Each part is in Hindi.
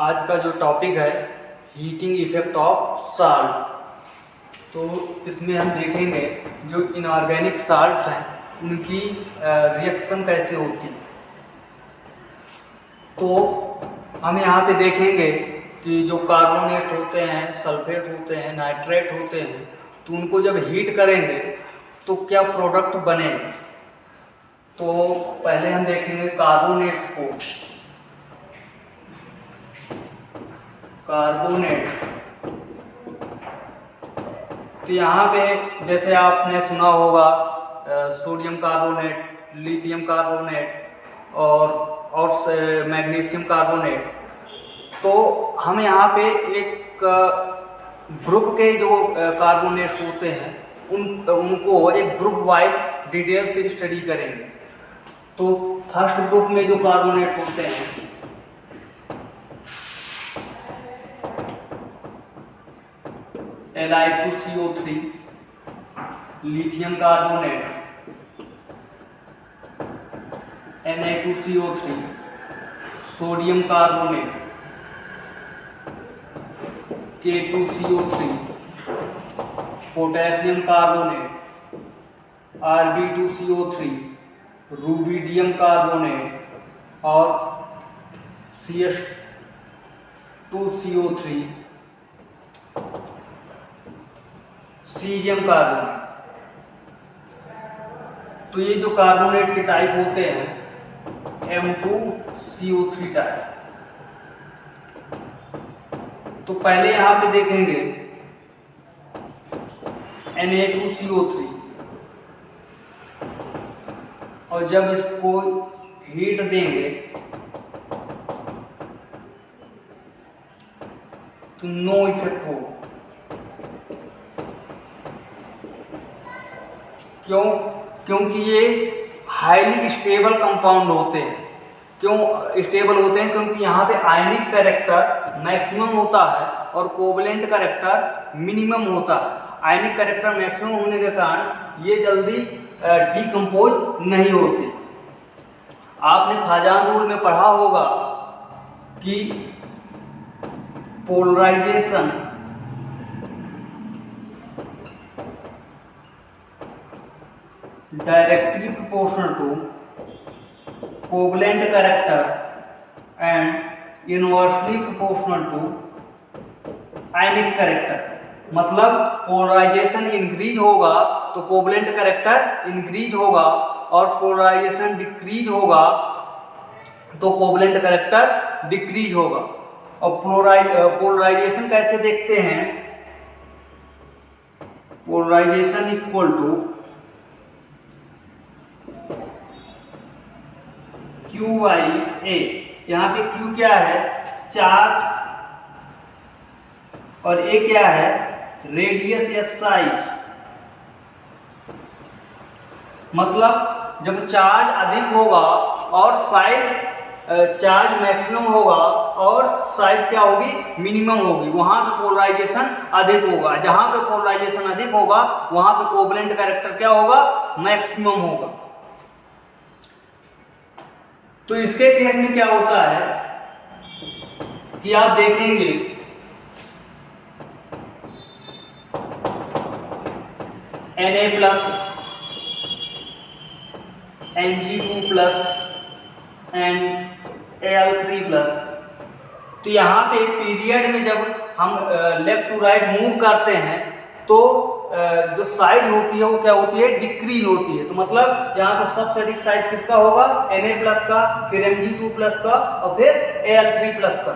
आज का जो टॉपिक है हीटिंग इफेक्ट ऑफ साल्ट। तो इसमें हम देखेंगे जो इनऑर्गेनिक साल्ट्स हैं उनकी रिएक्शन कैसे होती है। तो हम यहाँ पे देखेंगे कि जो कार्बोनेट होते हैं, सल्फेट होते हैं, नाइट्रेट होते हैं, तो उनको जब हीट करेंगे तो क्या प्रोडक्ट बनेगा। तो पहले हम देखेंगे कार्बोनेट्स को। कार्बोनेट्स, तो यहाँ पे जैसे आपने सुना होगा सोडियम कार्बोनेट, लिथियम कार्बोनेट और मैग्नीशियम कार्बोनेट। तो हम यहाँ पे एक ग्रुप के जो कार्बोनेट्स होते हैं उनको एक ग्रुप वाइज डिटेल से स्टडी करेंगे। तो फर्स्ट ग्रुप में जो कार्बोनेट्स होते हैं Li2CO3, lithium carbonate, Na2CO3, sodium carbonate, K2CO3, potassium carbonate, Rb2CO3, rubidium carbonate और CS2CO3, सीजियम कार्बोनेट। तो ये जो कार्बोनेट के टाइप होते हैं M2CO3 टाइप। तो पहले यहाँ पे देखेंगे Na2CO3, और जब इसको हीट देंगे तो नो इफेक्ट होगा। क्यों? क्योंकि ये हाईली स्टेबल कंपाउंड होते हैं। क्यों स्टेबल होते हैं? क्योंकि यहाँ पे आयनिक कैरेक्टर मैक्सिमम होता है और कोवलेंट कैरेक्टर मिनिमम होता है। आयनिक कैरेक्टर मैक्सिमम होने के कारण ये जल्दी डिकम्पोज नहीं होते। आपने फाजान रूल में पढ़ा होगा कि polarization directly proportional to covalent character and inversely proportional to ionic character. मतलब पोलराइजेशन इंक्रीज होगा तो कोवलेंट कैरेक्टर इंक्रीज होगा, और पोलराइजेशन डिक्रीज होगा तो कोवलेंट कैरेक्टर डिक्रीज होगा। और पोलराइजेशन कैसे देखते हैं? Polarization equal to QIA। यहाँ पे Q क्या है? चार्ज, और A क्या है? रेडियस या साइज। मतलब जब चार्ज अधिक होगा और चार्ज मैक्सिमम होगा और साइज क्या होगी? मिनिमम होगी, वहां पे पोलराइजेशन अधिक होगा। जहां पे पोलराइजेशन अधिक होगा वहां पे कोवलेंट कैरेक्टर क्या होगा? मैक्सिमम होगा। तो इसके केस में क्या होता है कि आप देखेंगे Na+, Mg2+ एंड Al3+। तो यहाँ पे पीरियड में जब हम लेफ्ट टू राइट मूव करते हैं तो जो साइज होती है वो क्या होती है? डिक्रीज होती है। तो मतलब यहाँ पर सबसे अधिक साइज किसका होगा? Na+ का, फिर Mg2+ का और फिर Al3+ का।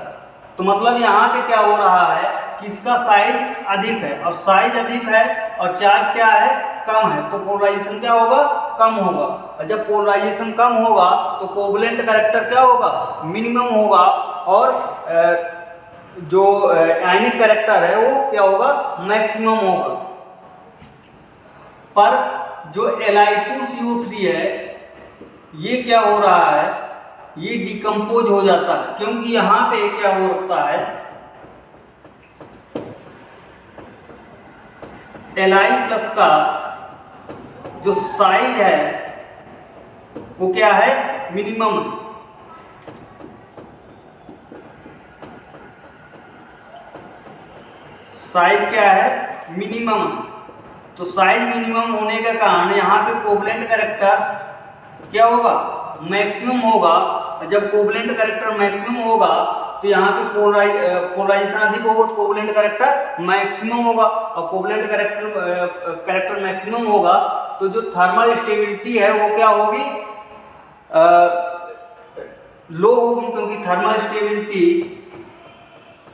तो मतलब यहाँ पे क्या हो रहा है कि इसका साइज अधिक है, और साइज अधिक है और चार्ज क्या है? कम है। तो पोलराइजेशन क्या होगा? कम होगा। और जब पोलराइजेशन कम होगा तो कोवलेंट कैरेक्टर क्या होगा? मिनिमम होगा, और जो आयनिक कैरेक्टर है वो क्या होगा? मैक्सिमम होगा। पर जो Li2CO3 है ये क्या हो रहा है? ये डिकम्पोज हो जाता है। क्योंकि यहाँ पे क्या होता है? Li+ का जो साइज है वो क्या है? मिनिमम। साइज क्या है, मिनिमम। तो साइज मिनिमम होने के कारण यहाँ पे कोवलेंट कैरेक्टर क्या होगा, मैक्सिमम होगा। जब कोवलेंट कैरेक्टर मैक्सिमम होगा तो यहाँ पे पोलराइजेशन अधिक होगा तो कोवलेंट कैरेक्टर मैक्सिमम होगा, और कोवलेंट कैरेक्टर मैक्सिमम होगा तो जो थर्मल स्टेबिलिटी है वो क्या होगी, लो होगी, क्योंकि थर्मल स्टेबिलिटी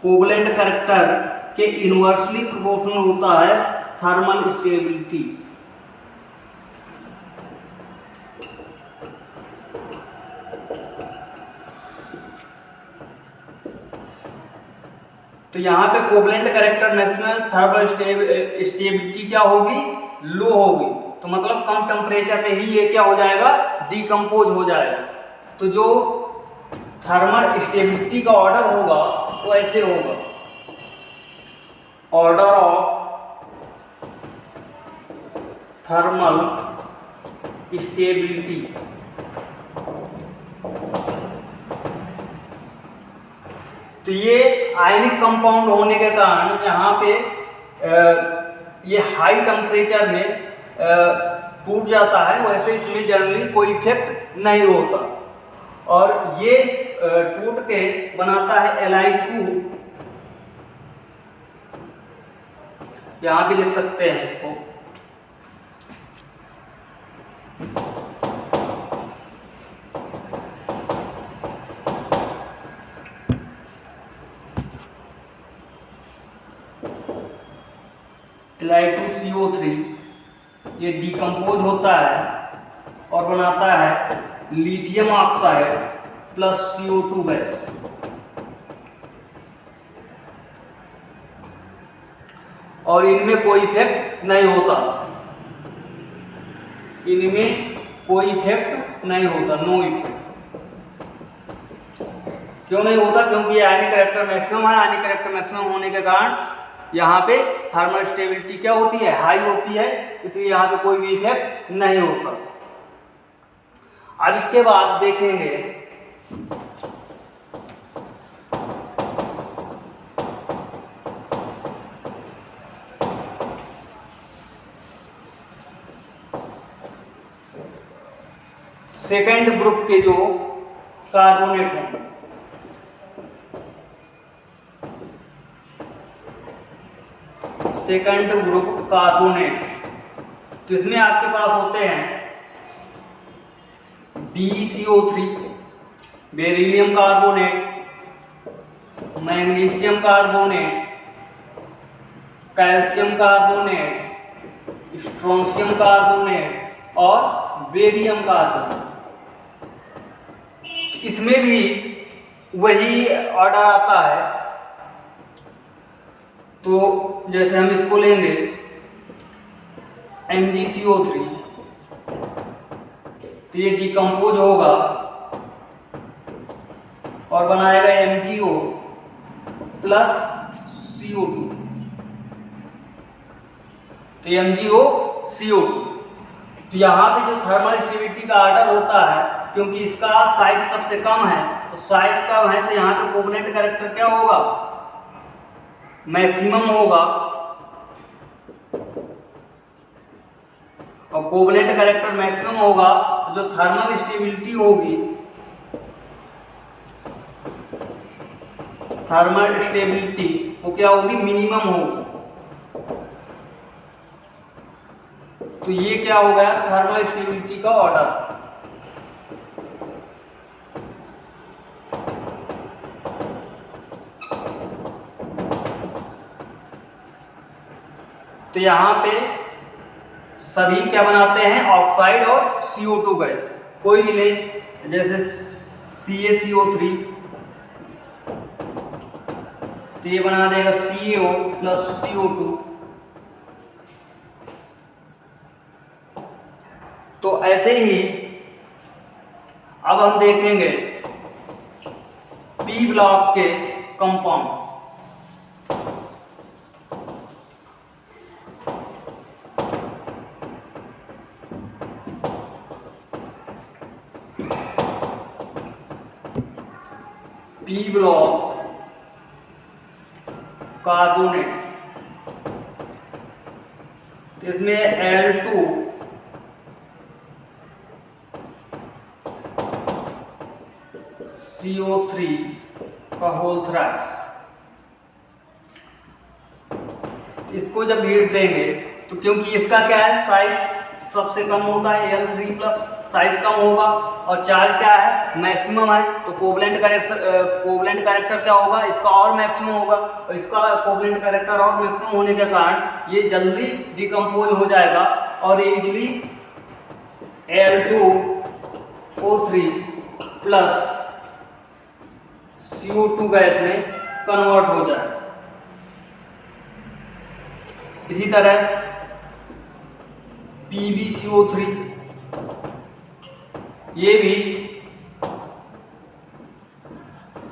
कोवलेंट कैरेक्टर के इनवर्सली प्रोपोर्शनल होता है थर्मल स्टेबिलिटी। तो यहाँ पे covalent character maximum thermal stability क्या होगी, लो होगी। तो मतलब कम टेम्परेचर पे ही ये क्या हो जाएगा, डिकम्पोज हो जाएगा। तो जो थर्मल स्टेबिलिटी का ऑर्डर होगा वो ऐसे होगा, ऑर्डर ऑफ थर्मल स्टेबिलिटी। तो ये आयनिक कंपाउंड होने के कारण यहाँ पे ये हाई टेम्परेचर में टूट जाता है, वैसे इसमें जनरली कोई इफेक्ट नहीं होता। और ये टूट के बनाता है Li2, यहाँ भी लिख सकते हैं इसको, Li2CO3। ये डिकम्पोज होता है और बनाता है lithium oxide plus CO2 gas. और इनमें कोई इफेक्ट नहीं होता, इनमें कोई इफेक्ट नहीं होता, नो इफेक्ट। क्यों नहीं होता, क्योंकि ये आयनिक कैरेक्टर मैक्सिमम है। आयनिक कैरेक्टर मैक्सिमम होने के कारण यहाँ पे थर्मल स्टेबिलिटी क्या होती है, हाई होती है, इसलिए यहाँ पे कोई भी इफेक्ट नहीं होता। अब इसके बाद देखेंगे सेकेंड ग्रुप के जो कार्बोनेट होंगे, सेकंड ग्रुप कार्बोनेट। तो इसमें आपके पास होते हैं BeCO3, beryllium carbonate, magnesium carbonate, calcium carbonate, strontium carbonate और बेरियम कार्बोनेट। इसमें भी वही ऑर्डर आता है। तो जैसे हम इसको लेंगे MgCO3, तो ये डिकम्पोज होगा और बनाएगा MgO प्लस CO2, तो MgO CO2। तो यहाँ पे जो थर्मल स्टेबिलिटी का ऑर्डर होता है, क्योंकि इसका साइज सबसे कम है, तो साइज कम है तो यहाँ पे कोवलेंट कैरेक्टर क्या होगा, मैक्सिमम होगा। और कोवलेंट कैरेक्टर मैक्सिमम होगा तो जो थर्मल स्टेबिलिटी होगी, थर्मल स्टेबिलिटी वो क्या होगी, मिनिमम होगी। तो ये क्या हो गया, थर्मल स्टेबिलिटी का ऑर्डर। तो यहाँ पे सभी क्या बनाते हैं, ऑक्साइड और CO2 गैस, कोई भी नहीं। जैसे CaCO3, तो ये बना देगा CaO प्लस CO2। तो ऐसे ही अब हम देखेंगे P ब्लॉक के कंपाउंड। P ब्लॉक कार्बोनेट, इसमें Al2 CO3 का होल थ्राइस। इसको जब हीट देंगे तो क्योंकि इसका क्या है, साइज सबसे कम होता है Al3 प्लस, साइज कम होगा और चार्ज क्या है, मैक्सिमम है, तो कोवलेंट कैरेक्टर क्या होगा, इसका और मैक्सिमम होगा, और इसका कोवलेंट कैरेक्टर और मैक्सिमम होने के कारण ये जल्दी डिकम्पोज हो जाएगा और easily Al2O3 plus CO2 gas में कन्वर्ट हो जाए। इसी तरह PbCO3 ये भी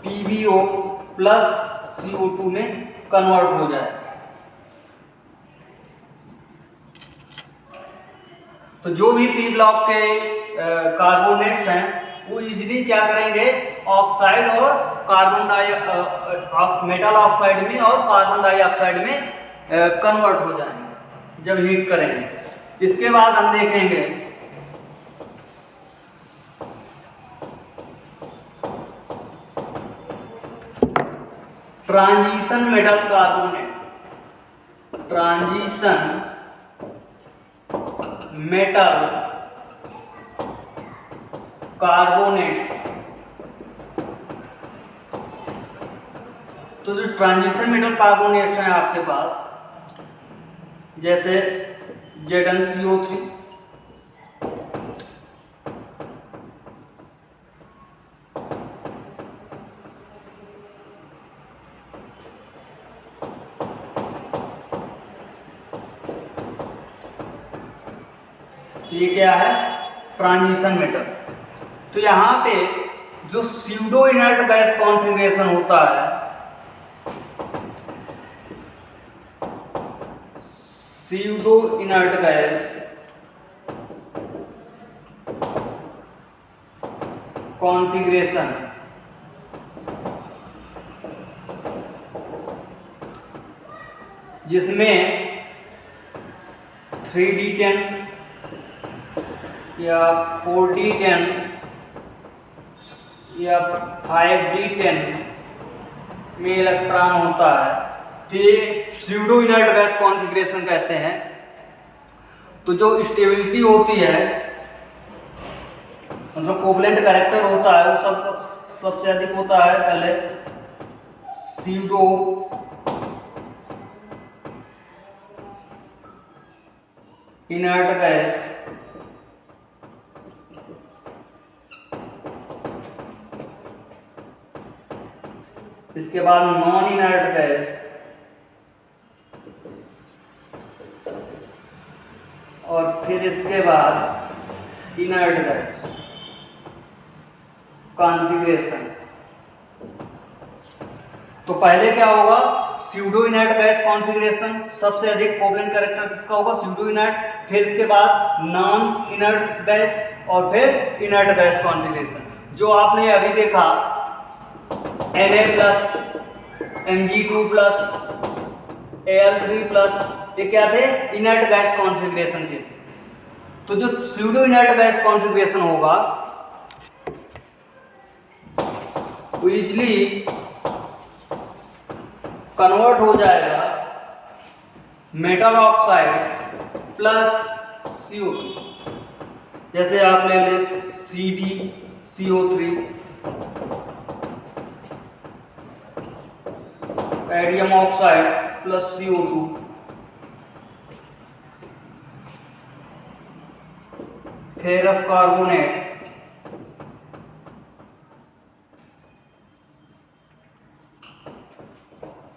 PbO प्लस CO2 में कन्वर्ट हो जाए। तो जो भी पी ब्लॉक के कार्बोनेट्स हैं वो इजीली क्या करेंगे, ऑक्साइड और मेटल ऑक्साइड में और कार्बन डाइऑक्साइड में कन्वर्ट हो जाएंगे जब हीट करेंगे। इसके बाद हम देखेंगे transition metal carbonate. Transition metal carbonate. तो जो ट्रांजिशन मेटल कार्बोनेट्स हैं आपके पास, जैसे ZnCO3, तो ये क्या है, ट्रांजिशन मेटल। तो यहाँ पे जो स्यूडो इनर्ट गैस कॉन्फ़िगरेशन होता है, स्यूडो इनर्ट गैस कॉन्फ़िगरेशन, जिसमें 3D10 या 4D10 या 5D10 में इलेक्ट्रॉन होता है, तो ये स्यूडो इनर्ट गैस कॉन्फ़िगरेशन कहते हैं। तो जो स्टेबिलिटी होती है, मतलब कोवलेंट कैरेक्टर होता है, वो सबसे अधिक होता है पहले स्यूडो इनर्ट गैस, इसके बाद नॉन इनर्ट गैस, और फिर इसके बाद इनर्ट गैस कॉन्फ़िगरेशन। तो पहले क्या होगा, स्यूडो इनर्ट गैस कॉन्फ़िगरेशन, सबसे अधिक कोवलेंट कैरेक्टर किसका होगा, स्यूडो इनर्ट, फिर इसके बाद नॉन इनर्ट गैस और फिर इनर्ट गैस कॉन्फ़िगरेशन। जो आपने अभी देखा Na plus, Mg2 plus, Al3 plus, ये क्या थे, इनर्ट गैस कॉन्फ़िगरेशन के थे। तो जो स्यूडो इनर्ट गैस कॉन्फ़िगरेशन होगा वो इजीली कन्वर्ट हो जाएगा मेटल ऑक्साइड प्लस CO2। जैसे आप ले लें CdCO3, cadmium oxide plus CO2, ferrous carbonate,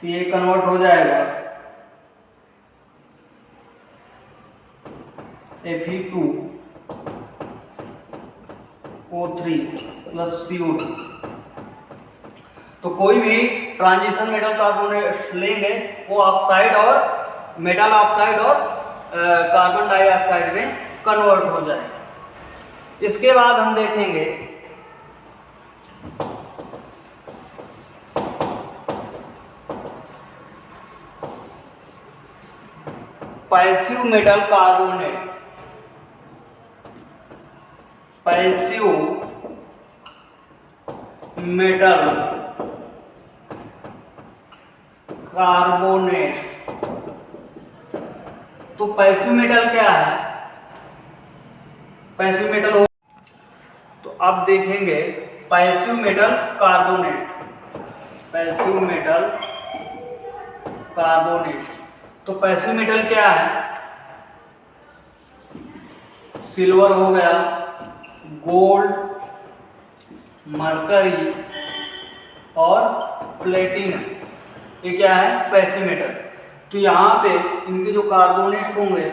तो ये कन्वर्ट हो जाएगा Fe2O3 प्लस CO2। तो कोई भी ट्रांजिशन मेटल कार्बोनेट लेंगे वो ऑक्साइड और मेटल ऑक्साइड और कार्बन डाइऑक्साइड में कन्वर्ट हो जाए। इसके बाद हम देखेंगे passive metal carbonate, passive metal carbonate. तो पैसिव मेटल क्या है? पैसिव मेटल हो, तो अब देखेंगे passive metal carbonate, passive metal carbonate. तो पैसिव मेटल क्या है? सिल्वर हो गया, गोल्ड, मरकरी और प्लेटिनम, ये क्या है? Passive metal. तो यहाँ पे इनके जो कार्बोनेट्स होंगे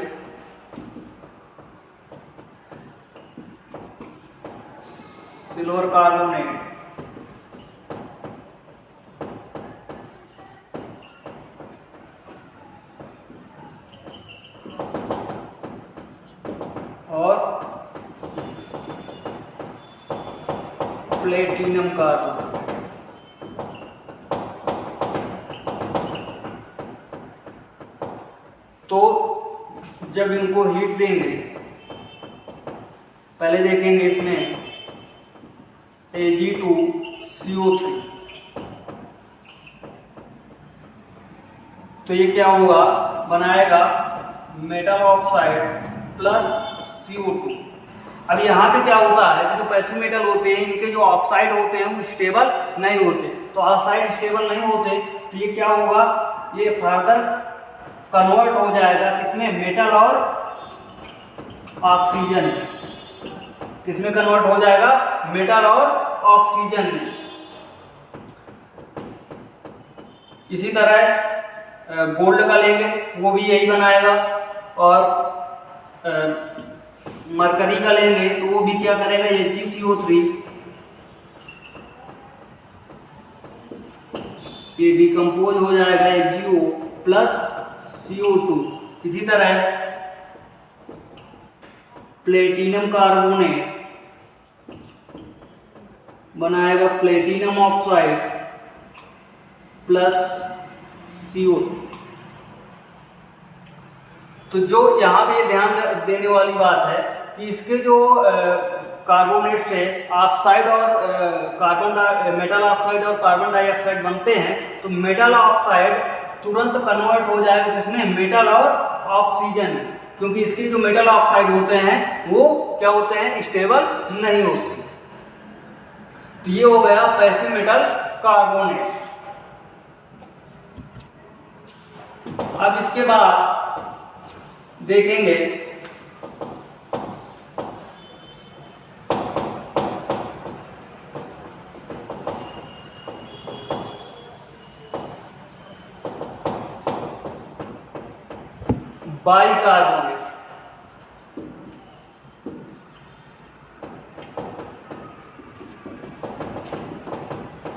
सिल्वर कार्बोनेट, और प्लेटिनम कार्बोनेट। तो जब इनको हीट देंगे, पहले देखेंगे इसमें Ag2CO3, तो ये क्या होगा? बनाएगा मेटल ऑक्साइड प्लस CO2। अब यहाँ पे क्या होता है कि जो पैसिव मेटल होते हैं इनके जो ऑक्साइड होते हैं वो स्टेबल नहीं होते। तो ऑक्साइड स्टेबल नहीं होते तो ये क्या होगा? ये फर्दर कन्वर्ट हो जाएगा किसमें? मेटल और ऑक्सीजन। किसमें कन्वर्ट हो जाएगा? मेटल और ऑक्सीजन में। इसी तरह गोल्ड का लेंगे, वो भी यही बनाएगा, और मरकरी का लेंगे तो वो भी क्या करेगा? Ag CO3, ये डिकम्पोज हो जाएगा AgO प्लस CO2। इसी तरह प्लेटिनम कार्बोनेट बनाएगा प्लेटिनम ऑक्साइड प्लस CO2। तो जो यहाँ पे ध्यान देने वाली बात है कि इसके जो कार्बोनेट से ऑक्साइड और मेटल ऑक्साइड और कार्बन डाइऑक्साइड बनते हैं, तो मेटल ऑक्साइड तुरंत कन्वर्ट हो जाएगा किसमें? मेटल और ऑक्सीजन, क्योंकि इसके जो मेटल ऑक्साइड होते हैं वो क्या होते हैं? स्टेबल नहीं होते। तो ये हो गया पैसिव मेटल कार्बोनेट। अब इसके बाद देखेंगे बाइकार्बोनेट।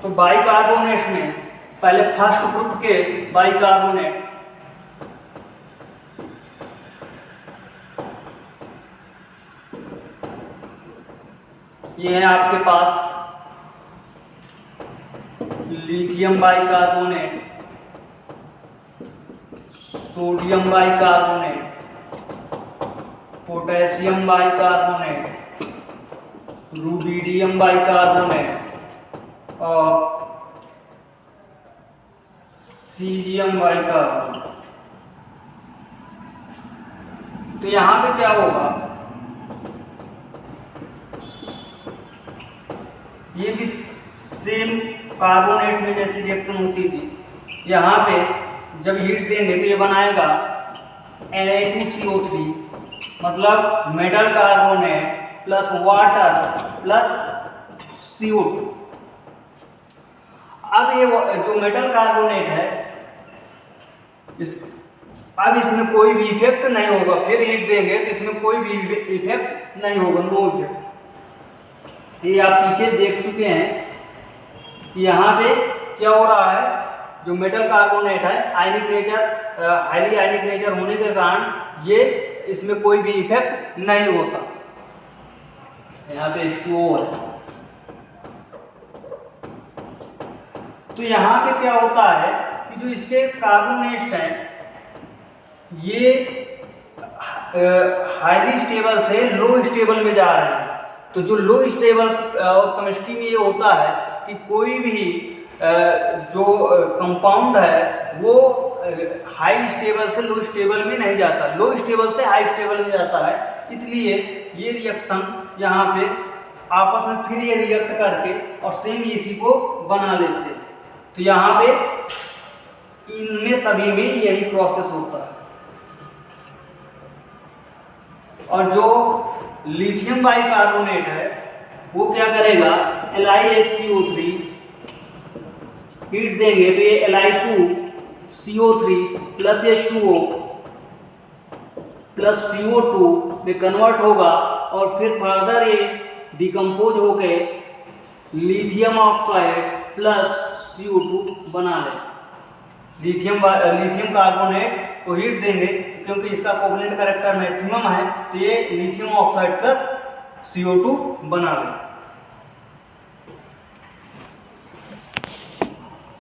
तो बाइकार्बोनेट में पहले फर्स्ट ग्रुप के बाइकार्बोनेट, ये है आपके पास lithium bicarbonate, sodium bicarbonate, potassium bicarbonate, rubidium bicarbonate और सीजियम बाइकार्बोनेट। तो यहाँ पे क्या होगा? ये भी सेम कार्बोनेट में जैसी रिएक्शन होती थी। यहाँ पे जब हीट देंगे तो ये बनाएगा Na2CO3, मतलब metal carbonate plus water plus CO2। अब ये जो मेटल कार्बोनेट है अब इसमें कोई भी इफेक्ट नहीं होगा। फिर हीट देंगे तो इसमें कोई भी इफेक्ट नहीं होगा, नो इफेक्ट। ये आप पीछे देख चुके हैं कि यहाँ पे क्या हो रहा है? जो मेटल कार्बोनेट है आयनिक नेचर, हाईली आयनिक नेचर होने के कारण ये इसमें कोई भी इफेक्ट नहीं होता। यहाँ पे H2O है। तो यहाँ पे क्या होता है कि जो इसके कार्बोनेट्स हैं ये हाईली स्टेबल से लो स्टेबल में जा रहे हैं। तो जो लो स्टेबल और केमिस्ट्री में ये होता है कि कोई भी जो कंपाउंड है वो हाई स्टेबल से लो स्टेबल में नहीं जाता, लो स्टेबल से हाई स्टेबल में जाता है। इसलिए ये रिएक्शन यहाँ पे आपस में फिर ये रिएक्ट करके और सेम इसी को बना लेते हैं। तो यहाँ पे इनमें सभी में यही प्रोसेस होता है। और जो लिथियम बाइकार्बोनेट है वो क्या करेगा, LiHCO3 हीट देंगे तो ये Li2CO3 plus H2O plus CO2 में कन्वर्ट होगा और फिर फर्दर ये डिकम्पोज होके लिथियम ऑक्साइड प्लस CO2 बना ले। लिथियम कार्बोनेट को हीट देंगे क्योंकि इसका कोवलेंट कैरेक्टर मैक्सिमम है, तो ये लिथियम ऑक्साइड प्लस CO2 बना ले।